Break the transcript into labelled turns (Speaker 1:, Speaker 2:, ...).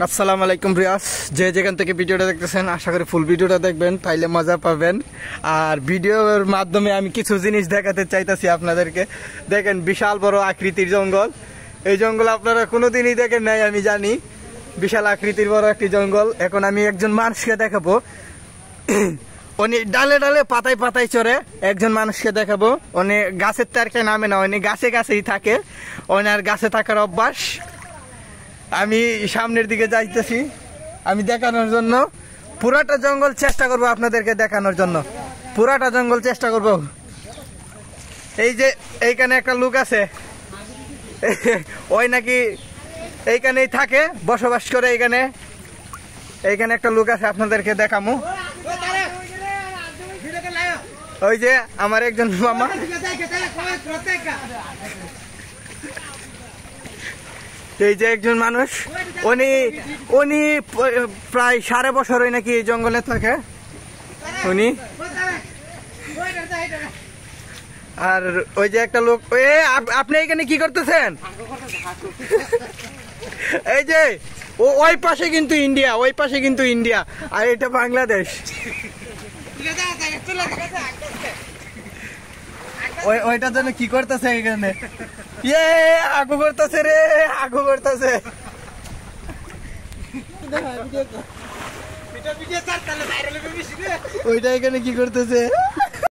Speaker 1: আসসালামু আলাইকুম রিয়াজ, যে যেখান থেকে ভিডিওটা দেখতেছেন আশা করি ফুল ভিডিওটা দেখবেন, তাইলে মজা পাবেন। আর ভিডিওর মাধ্যমে আমি কিছু জিনিস দেখাতে চাইতেছি আপনাদেরকে। দেখেন বিশাল বড় আকৃতির জঙ্গল। এই জঙ্গল আপনারা কোনোদিনই দেখেন নাই আমি জানি। বিশাল আকৃতির বড় একটি জঙ্গল। এখন আমি একজন মানুষকে দেখাবো, উনি ডালে ডালে পাতায় পাতায় চড়ে। একজন মানুষকে দেখাবো, উনি গাছের তারকে নামে না, উনি গাছে গাছেই থাকে। ওনার গাছে থাকার অভ্যাস। আমি সামনের দিকে যাইতেছি আমি দেখানোর জন্য। পুরাটা জঙ্গল চেষ্টা করব আপনাদেরকে দেখানোর জন্য, পুরাটা জঙ্গল চেষ্টা করব। এই যে এইখানে একটা লোক আছে, ওই নাকি এইখানেই থাকে, বসবাস করে এইখানে। এইখানে একটা লোক আছে, আপনাদেরকে দেখামু। ওই যে আমার একজন মামা, এই যে একজন মানুষ, উনি প্রায় 6.5 বছর নাকি এই জঙ্গলে থাকে উনি। আর ওই যে একটা লোক, আপনি এখানে কি করতেছেন? এই যে ওই পাশে কিন্তু ইন্ডিয়া, ওই পাশে কিন্তু ইন্ডিয়া, আর এটা বাংলাদেশ। ওইটার জন্য কি করতেছে এখানে? আগু করতেছে রে, আগু করতেছে। ওইটা এখানে কি করতেছে?